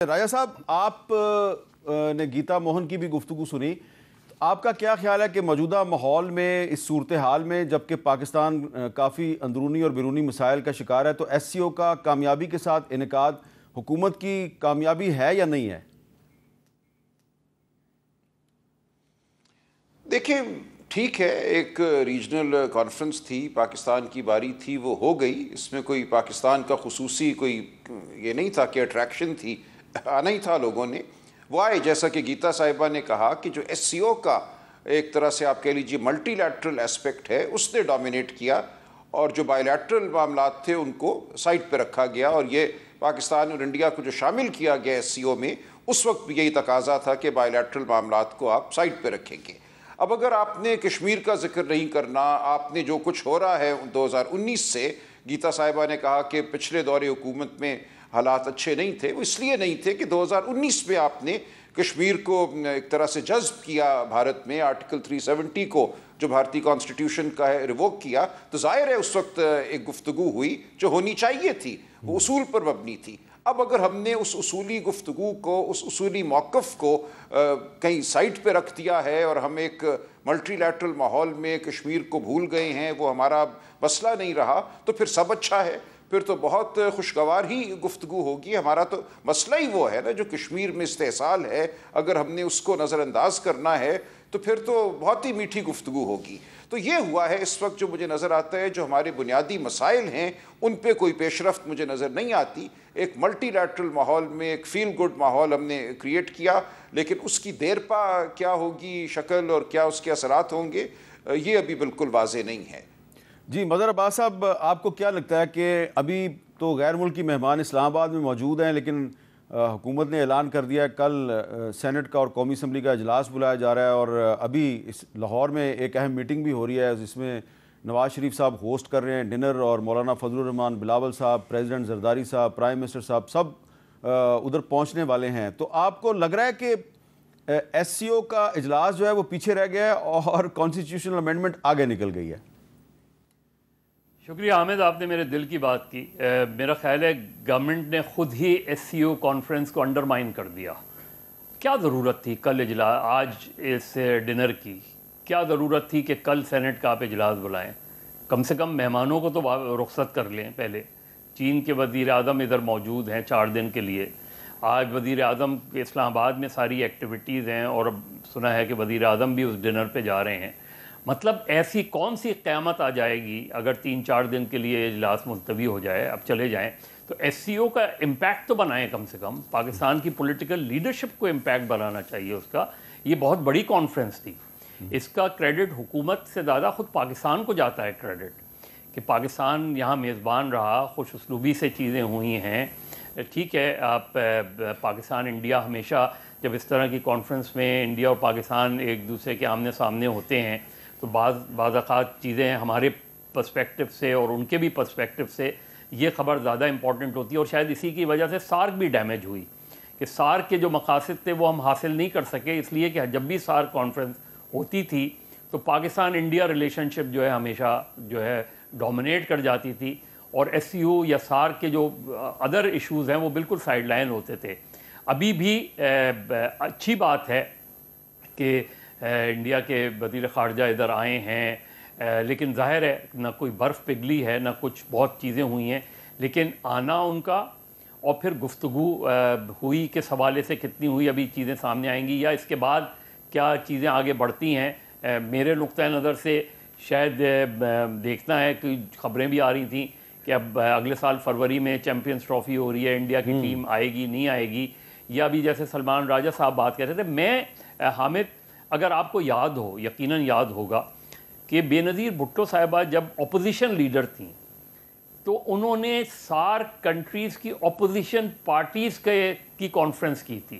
راجہ صاحب، آپ نے گیتا موہن کی بھی گفتگو سنی. آپ کا کیا خیال ہے کہ موجودہ ماحول میں، اس صورتحال میں، جبکہ پاکستان کافی اندرونی اور بیرونی مسائل کا شکار ہے، تو ایس سی او کا کامیابی کے ساتھ انعقاد حکومت کی کامیابی ہے یا نہیں ہے؟ دیکھیں، ٹھیک ہے، ایک ریجنل کانفرنس تھی، پاکستان کی باری تھی، وہ ہو گئی. اس میں کوئی پاکستان کا خصوصی کوئی یہ نہیں تھا کہ اٹریکشن تھی، آنا ہی تھا لوگوں نے. وہ آئے، جیسا کہ گیتا صاحبہ نے کہا کہ جو ایس سی او کا ایک طرح سے آپ کہہ لیجیے ملٹی لیٹرل اسپیکٹ ہے، اس نے ڈومینیٹ کیا، اور جو بائی لیٹرل معاملات تھے ان کو سائڈ پہ رکھا گیا. اور یہ پاکستان اور انڈیا کو جو شامل کیا گیا ایس سی او میں، اس وقت بھی یہی تقاضا تھا کہ بائی لیٹرل معاملات کو آپ سائڈ پہ رکھیں گے. اب اگر آپ نے کشمیر کا ذکر نہیں کرنا، آپ نے جو کچھ ہو رہا ہے 2019 سے، گیتا صاحبہ نے کہا کہ پچھلے دور حکومت میں حالات اچھے نہیں تھے. وہ اس لیے نہیں تھے کہ 2019 میں آپ نے کشمیر کو ایک طرح سے جذب کیا بھارت میں، آرٹیکل 370 کو جو بھارتی کانسٹیٹیوشن کا ہے ریووک کیا. تو ظاہر ہے اس وقت ایک گفتگو ہوئی جو ہونی چاہیے تھی، وہ اصول پر مبنی تھی. اب اگر ہم نے اس اصولی گفتگو کو، اس اصولی موقف کو کہیں سائٹ پہ رکھ دیا ہے اور ہم ایک ملٹی لیٹرل ماحول میں کشمیر کو بھول گئے ہیں، وہ ہمارا مسئلہ نہیں رہا، تو پھر سب اچھا ہے، پھر تو بہت خوشگوار ہی گفتگو ہوگی. ہمارا تو مسئلہ ہی وہ ہے نا، جو کشمیر میں استحصال ہے، اگر ہم نے اس کو نظر انداز کرنا ہے تو پھر تو بہت ہی میٹھی گفتگو ہوگی. تو یہ ہوا ہے اس وقت. جو مجھے نظر آتا ہے، جو ہمارے بنیادی مسائل ہیں، ان پہ کوئی پیش رفت مجھے نظر نہیں آتی. ایک ملٹی لیٹرل ماحول میں ایک فیل گڈ ماحول ہم نے کریٹ کیا، لیکن اس کی دیر پا کیا ہوگی شکل اور کیا اس کے اثرات ہوں گے، یہ ابھی بالکل واضح نہیں ہے. جی، مظہر عباس صاحب، آپ کو کیا لگتا ہے کہ ابھی تو غیر ملکی مہمان اسلام آباد میں موجود ہیں، لیکن حکومت نے اعلان کر دیا ہے کل سینٹ کا اور قومی اسمبلی کا اجلاس بلایا جا رہا ہے، اور ابھی اس لاہور میں ایک اہم میٹنگ بھی ہو رہی ہے جس میں نواز شریف صاحب ہوسٹ کر رہے ہیں ڈنر، اور مولانا فضل الرحمان بلاول صاحب، پریزیڈنٹ زرداری صاحب، پرائم منسٹر صاحب، سب ادھر پہنچنے والے ہیں. تو آپ کو لگ رہا ہے کہ ایس سی او کا اجلاس جو ہے وہ پیچھے رہ گیا ہے اور کانسٹیٹیوشنل امینڈمنٹ آگے نکل گئی ہے؟ شکریہ حامد، آپ نے میرے دل کی بات کی. میرا خیال ہے گورنمنٹ نے خود ہی ایس سی او کانفرنس کو انڈرمائن کر دیا. کیا ضرورت تھی کل اجلاس، آج اس ڈنر کی؟ کیا ضرورت تھی کہ کل سینٹ کا آپ اجلاس بلائیں؟ کم سے کم مہمانوں کو تو رخصت کر لیں. پہلے چین کے وزیر اعظم ادھر موجود ہیں 4 دن کے لیے. آج وزیر اعظم اسلام آباد میں ساری ایکٹیویٹیز ہیں، اور اب سنا ہے کہ وزیر اعظم بھی اس ڈنر پہ جا رہے ہیں. مطلب ایسی کون سی قیامت آ جائے گی اگر 3-4 دن کے لیے اجلاس ملتوی ہو جائے، اب چلے جائیں؟ تو ایس سی او کا امپیکٹ تو بنائیں، کم سے کم پاکستان کی پولیٹیکل لیڈرشپ کو امپیکٹ بنانا چاہیے اس کا. یہ بہت بڑی کانفرنس تھی، اس کا کریڈٹ حکومت سے زیادہ خود پاکستان کو جاتا ہے کریڈٹ، کہ پاکستان یہاں میزبان رہا، خوش اسلوبی سے چیزیں ہوئی ہیں. ٹھیک ہے، آپ پاکستان انڈیا ہمیشہ جب اس طرح کی کانفرنس میں انڈیا اور پاکستان ایک دوسرے کے آمنے سامنے ہوتے ہیں تو بعض اوقات چیزیں ہمارے پرسپیکٹو سے اور ان کے بھی پرسپیکٹو سے یہ خبر زیادہ امپورٹنٹ ہوتی ہے. اور شاید اسی کی وجہ سے سارک بھی ڈیمیج ہوئی، کہ سارک کے جو مقاصد تھے وہ ہم حاصل نہیں کر سکے، اس لیے کہ جب بھی سارک کانفرنس ہوتی تھی تو پاکستان انڈیا ریلیشن شپ جو ہے ہمیشہ جو ہے ڈومینیٹ کر جاتی تھی، اور ایس سی او یا سارک کے جو ادر ایشوز ہیں وہ بالکل سائڈ لائن ہوتے تھے. ابھی بھی اچھی بات ہے کہ انڈیا کے وزیر خارجہ ادھر آئے ہیں، لیکن ظاہر ہے نہ کوئی برف پگھلی ہے، نہ کچھ بہت چیزیں ہوئی ہیں، لیکن آنا ان کا اور پھر گفتگو ہوئی کس حوالے سے کتنی ہوئی، ابھی چیزیں سامنے آئیں گی، یا اس کے بعد کیا چیزیں آگے بڑھتی ہیں. میرے نقطۂ نظر سے شاید دیکھنا ہے کہ خبریں بھی آ رہی تھیں کہ اب اگلے سال فروری میں چیمپئنز ٹرافی ہو رہی ہے، انڈیا کی ٹیم آئے گی نہیں آئے گی، یا ابھی جیسے سلمان راجہ صاحب بات کہتے تھے. میں حامد، اگر آپ کو یاد ہو، یقیناً یاد ہوگا کہ بے نظیر بھٹو صاحبہ جب اپوزیشن لیڈر تھیں تو انہوں نے سارک کنٹریز کی اپوزیشن پارٹیز کی کانفرنس کی تھی،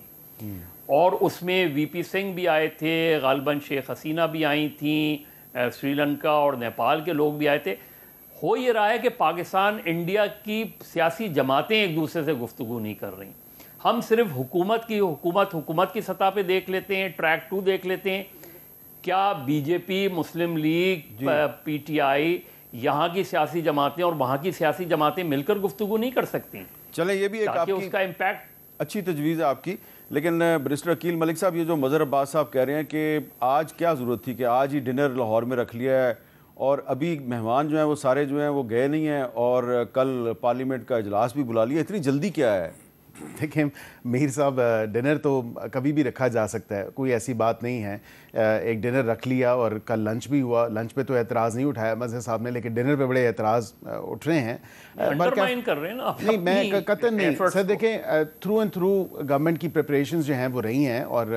اور اس میں وی پی سنگھ بھی آئے تھے، غالباً شیخ حسینہ بھی آئی تھیں، سری لنکا اور نیپال کے لوگ بھی آئے تھے. ہو یہ رہا ہے کہ پاکستان انڈیا کی سیاسی جماعتیں ایک دوسرے سے گفتگو نہیں کر رہی. ہم صرف حکومت کی سطح پہ دیکھ لیتے ہیں، ٹریک 2 دیکھ لیتے ہیں. کیا B J P, Muslim league, P T I, یہاں کی سیاسی جماعتیں اور وہاں کی سیاسی جماعتیں مل کر گفتگو نہیں کر سکتی؟ چلیں، یہ بھی ایک تاکہ اس کا امپیکٹ اچھی تجویز ہے آپ کی، لیکن برسٹر عقیل ملک صاحب، یہ جو مظہر عباس صاحب کہہ رہے ہیں کہ آج کیا ضرورت تھی کہ آج ہی ڈنر لاہور میں رکھ لیا ہے اور ابھی مہمان جو ہیں وہ سارے جو ہیں وہ گئے نہیں ہیں اور کل پارلیمنٹ کا اجلاس بھی بلا لیا، اتنی جلدی کیا ہے؟ دیکھیں میر صاحب، ڈنر تو کبھی بھی رکھا جا سکتا ہے، کوئی ایسی بات نہیں ہے. ایک ڈنر رکھ لیا اور کل لنچ بھی ہوا. لنچ پہ تو اعتراض نہیں اٹھایا مظہر صاحب نے، لیکن ڈنر پہ بڑے اعتراض اٹھ رہے ہیں. انڈرمائن کر رہے ہیں نا. نہیں، میں قطعاً نہیں سر. دیکھیں تھرو اینڈ تھرو گورنمنٹ کی پریپریشنز جو ہیں وہ رہی ہیں اور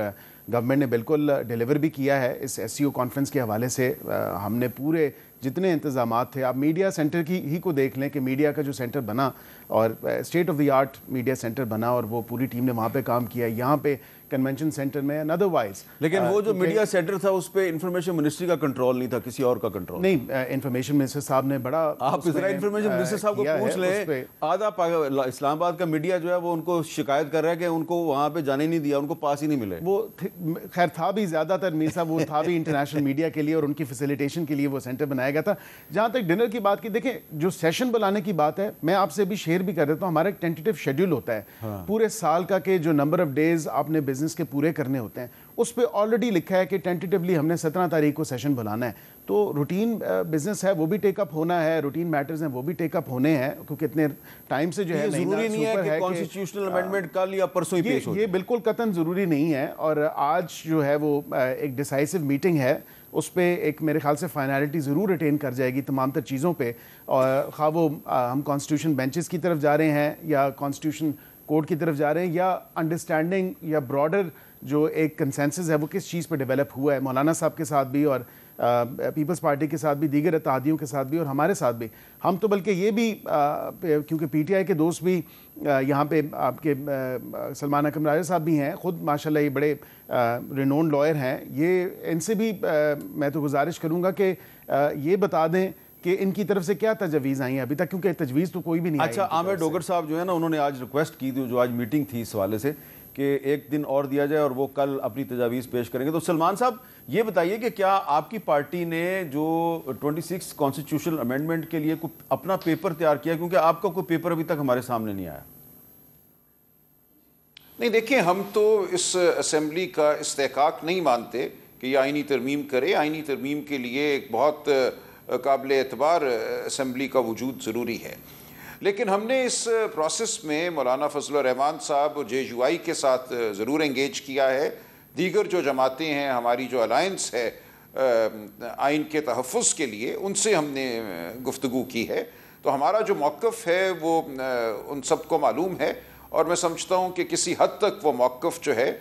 گورنمنٹ نے بالکل ڈیلیور بھی کیا ہے. اس ایس سی او کانفرنس کے حوالے سے ہم نے پورے جتنے انتظامات تھے، آپ میڈیا سینٹر کی ہی کو دیکھ لیں کہ میڈیا کا جو سینٹر بنا اور state of the art media centre بنا اور وہ پوری ٹیم نے وہاں پہ کام کیا. یہاں پہ کنونشن سینٹر میں اینڈ ادروائز، لیکن وہ جو میڈیا سینٹر تھا اس پہ انفارمیشن منسٹری کا کنٹرول نہیں تھا، کسی اور کا کنٹرول نہیں. انفارمیشن منسٹر صاحب نے بڑا، آپ ذرا انفارمیشن منسٹر صاحب کو پوچھ لیں. آدھا اسلام آباد کا میڈیا جو ہے وہ ان کو شکایت کر رہا ہے کہ ان کو وہاں پہ جانے نہیں دیا، ان کو پاس ہی نہیں ملے. وہ خیر تھا بھی زیادہ تر میر صاحب، وہ تھا بھی انٹرنیشنل میڈیا کے لیے اور ان کی فیسیلیٹیشن کے لیے وہ سینٹر بنایا گیا تھا. جہاں تک ڈنر کی بات کی، دیکھیں جو سیشن بلانے کی بات ہے، میں آپ سے بھی شیئر بھی کر دیتا ہوں. ہمارا ایک ٹینٹیٹیو شیڈیول ہوتا ہے پورے سال کا کہ جو نمبر آف ڈیز آپ نے بزنس کے پورے کرنے ہوتے ہیں، اس پہ آلریڈی لکھا ہے کہ ٹینٹیٹیولی ہم نے 17 تاریخ کو سیشن بلانا ہے. تو روٹین بزنس ہے وہ بھی ٹیک اپ ہونا ہے، روٹین میٹرز ہیں وہ بھی ٹیک اپ ہونے ہیں، کیونکہ اتنے ٹائم سے جو ہے ضروری نہیں ہے کہ کانسٹیٹیوشنل امینڈمنٹ کل یا پرسوں ہی پیش ہو. یہ بالکل قطعاً ضروری نہیں ہے. اور آج جو ہے وہ ایک ڈیسائسو میٹنگ ہے، اس پہ ایک میرے خیال سے فائنالٹی ضرور اٹین کر جائے گی تمام تر چیزوں پہ. اور خواہ وہ ہم کانسٹیٹیوشن بینچز کی طرف جا رہے ہیں یا کانسٹیٹیوشن کورٹ کی طرف جا رہے ہیں، یا انڈرسٹینڈنگ یا براڈر جو ایک کنسنسس ہے وہ کس چیز پہ ڈیولپ ہوا ہے مولانا صاحب کے ساتھ بھی اور پیپلز پارٹی کے ساتھ بھی، دیگر اتحادیوں کے ساتھ بھی اور ہمارے ساتھ بھی. ہم تو بلکہ یہ بھی کیونکہ پی ٹی آئی کے دوست بھی یہاں پہ آپ کے سلمان اکرم راجہ صاحب بھی ہیں، خود ماشاءاللہ یہ بڑے رینون لائر ہیں. یہ ان سے بھی میں تو گزارش کروں گا کہ یہ بتا دیں کہ ان کی طرف سے کیا تجویز آئی ہیں ابھی تک، کیونکہ تجویز تو کوئی بھی نہیں آئی. اچھا، عامر ڈوگر صاحب جو ہے نا، انہوں نے آج ریکویسٹ کی تھی، جو آج میٹنگ تھی اس حوالے سے، کہ ایک دن اور دیا جائے اور وہ کل اپنی تجاویز پیش کریں گے. تو سلمان صاحب یہ بتائیے کہ کیا آپ کی پارٹی نے جو 26 کانسٹیٹیوشنل امینڈمنٹ کے لیے اپنا پیپر تیار کیا، کیونکہ آپ کا کوئی پیپر ابھی تک ہمارے سامنے نہیں آیا؟ نہیں، دیکھیں ہم تو اس اسمبلی کا استحقاق نہیں مانتے کہ یہ آئینی ترمیم کرے. آئینی ترمیم کے لیے ایک بہت قابل اعتبار اسمبلی کا وجود ضروری ہے. لیکن ہم نے اس پروسیس میں مولانا فضل الرحمان صاحب اور جے یو آئی کے ساتھ ضرور انگیج کیا ہے. دیگر جو جماعتیں ہیں، ہماری جو الائنس ہے آئین کے تحفظ کے لیے، ان سے ہم نے گفتگو کی ہے. تو ہمارا جو موقف ہے وہ ان سب کو معلوم ہے اور میں سمجھتا ہوں کہ کسی حد تک وہ موقف جو ہے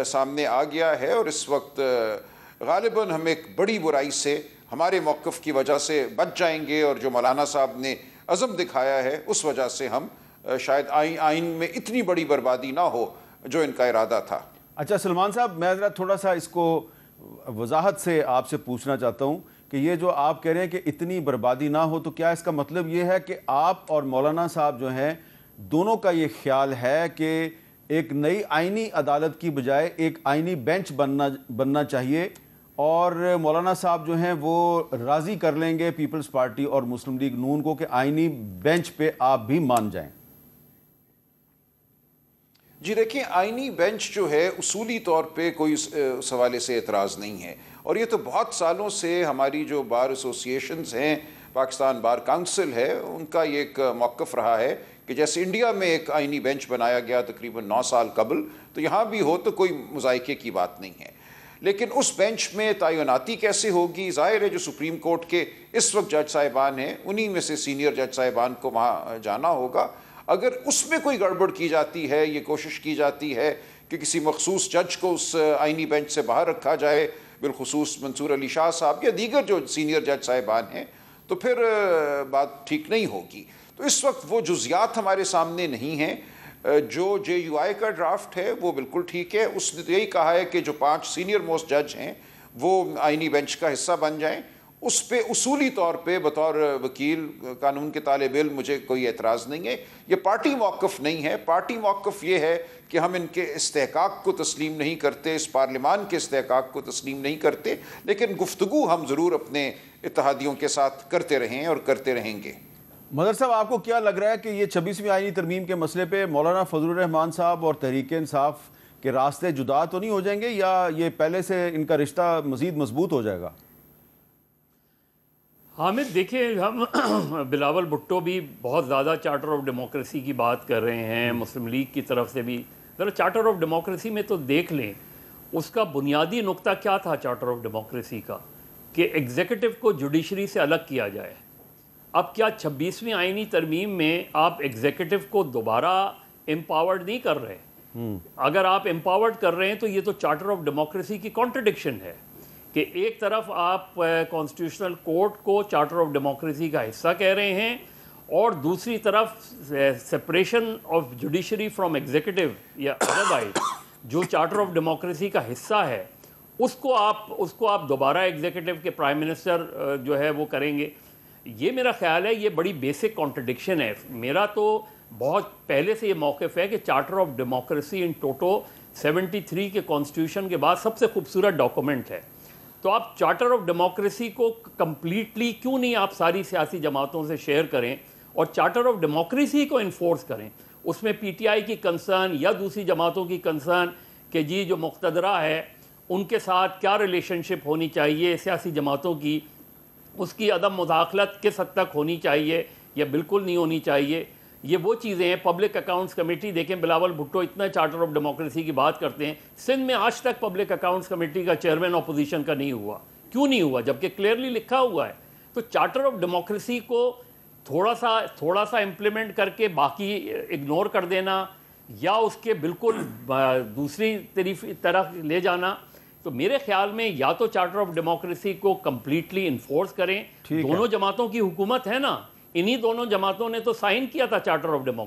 سامنے آ گیا ہے. اور اس وقت غالباً ہم ایک بڑی برائی سے ہمارے موقف کی وجہ سے بچ جائیں گے، اور جو مولانا صاحب نے عزم دکھایا ہے اس وجہ سے ہم شاید آئین میں اتنی بڑی بربادی نہ ہو جو ان کا ارادہ تھا. اچھا سلمان صاحب، میں ذرا تھوڑا سا اس کو وضاحت سے آپ سے پوچھنا چاہتا ہوں کہ یہ جو آپ کہہ رہے ہیں کہ اتنی بربادی نہ ہو، تو کیا اس کا مطلب یہ ہے کہ آپ اور مولانا صاحب جو ہیں دونوں کا یہ خیال ہے کہ ایک نئی آئینی عدالت کی بجائے ایک آئینی بینچ بننا چاہیے، اور مولانا صاحب جو ہیں وہ راضی کر لیں گے پیپلز پارٹی اور مسلم لیگ نون کو کہ آئینی بینچ پہ آپ بھی مان جائیں؟ جی دیکھیں، آئینی بینچ جو ہے اصولی طور پہ کوئی اس حوالے سے اعتراض نہیں ہے. اور یہ تو بہت سالوں سے ہماری جو بار ایسوسیشنز ہیں، پاکستان بار کاؤنسل ہے، ان کا یہ ایک موقف رہا ہے کہ جیسے انڈیا میں ایک آئینی بینچ بنایا گیا تقریباً 9 سال قبل، تو یہاں بھی ہو تو کوئی مذائقے کی بات نہیں ہے. لیکن اس بینچ میں تعیناتی کیسے ہوگی؟ ظاہر ہے جو سپریم کورٹ کے اس وقت جج صاحبان ہیں، انہی میں سے سینئر جج صاحبان کو وہاں جانا ہوگا. اگر اس میں کوئی گڑبڑ کی جاتی ہے، یہ کوشش کی جاتی ہے کہ کسی مخصوص جج کو اس آئینی بینچ سے باہر رکھا جائے، بالخصوص منصور علی شاہ صاحب یا دیگر جو سینئر جج صاحبان ہیں، تو پھر بات ٹھیک نہیں ہوگی. تو اس وقت وہ جزیات ہمارے سامنے نہیں ہیں. جو جے یو آئی کا ڈرافٹ ہے وہ بالکل ٹھیک ہے. اس نے یہی کہا ہے کہ جو 5 سینئر موسٹ جج ہیں وہ آئینی بینچ کا حصہ بن جائیں. اس پہ اصولی طور پہ بطور وکیل قانون کے طالب علم مجھے کوئی اعتراض نہیں ہے. یہ پارٹی موقف نہیں ہے. پارٹی موقف یہ ہے کہ ہم ان کے استحقاق کو تسلیم نہیں کرتے، اس پارلیمان کے استحقاق کو تسلیم نہیں کرتے، لیکن گفتگو ہم ضرور اپنے اتحادیوں کے ساتھ کرتے رہیں اور کرتے رہیں گے. مظہر صاحب آپ کو کیا لگ رہا ہے کہ یہ 26ویں آئینی ترمیم کے مسئلے پہ مولانا فضل الرحمان صاحب اور تحریک انصاف کے راستے جدا تو نہیں ہو جائیں گے، یا یہ پہلے سے ان کا رشتہ مزید مضبوط ہو جائے گا؟ حامد دیکھیں، ہم بلاول بھٹو بھی بہت زیادہ چارٹر آف ڈیموکریسی کی بات کر رہے ہیں، مسلم لیگ کی طرف سے بھی ذرا چارٹر آف ڈیموکریسی میں تو دیکھ لیں اس کا بنیادی نقطہ کیا تھا چارٹر آف ڈیموکریسی کا، کہ ایگزیکٹو کو جوڈیشری سے الگ کیا جائے۔ اب کیا 26ویں آئینی ترمیم میں آپ ایگزیکٹو کو دوبارہ امپاورڈ نہیں کر رہے؟ اگر آپ امپاورڈ کر رہے ہیں تو یہ تو چارٹر آف ڈیموکریسی کی کانٹرڈکشن ہے کہ ایک طرف آپ کانسٹیٹیوشنل کورٹ کو چارٹر آف ڈیموکریسی کا حصہ کہہ رہے ہیں، اور دوسری طرف separation of judiciary from executive یا ادروائز جو چارٹر آف ڈیموکریسی کا حصہ ہے اس کو آپ دوبارہ ایگزیکٹو کے پرائم منسٹر جو ہے وہ کریں گے۔ یہ میرا خیال ہے یہ بڑی بیسک کانٹرڈکشن ہے۔ میرا تو بہت پہلے سے یہ موقف ہے کہ چارٹر آف ڈیموکریسی ان ٹوٹو 73 کے کانسٹیٹیوشن کے بعد سب سے خوبصورت ڈاکومنٹ ہے، تو آپ چارٹر آف ڈیموکریسی کو کمپلیٹلی کیوں نہیں آپ ساری سیاسی جماعتوں سے شیئر کریں اور چارٹر آف ڈیموکریسی کو انفورس کریں؟ اس میں پی ٹی آئی کی کنسرن یا دوسری جماعتوں کی کنسرن کہ جی جو مقتدرہ ہے ان کے ساتھ کیا ریلیشن شپ ہونی چاہیے سیاسی جماعتوں کی، اس کی عدم مداخلت کس حد تک ہونی چاہیے یا بالکل نہیں ہونی چاہیے، یہ وہ چیزیں ہیں۔ پبلک اکاؤنٹس کمیٹی دیکھیں، بلاول بھٹو اتنا چارٹر آف ڈیموکریسی کی بات کرتے ہیں، سندھ میں آج تک پبلک اکاؤنٹس کمیٹی کا چیئرمین اپوزیشن کا نہیں ہوا۔ کیوں نہیں ہوا جبکہ کلیئرلی لکھا ہوا ہے؟ تو چارٹر آف ڈیموکریسی کو تھوڑا سا امپلیمنٹ کر کے باقی اگنور کر دینا یا اس کے بالکل دوسری طرف لے جانا، تو میرے خیال میں یا تو چارٹر آف ڈیموکریسی کو کمپلیٹلی انفورس کریں۔ دونوں جماعتوں کی حکومت ہے نا، انہی دونوں جماعتوں نے تو سائن کیا تھا چارٹر آف ڈیموکریسی۔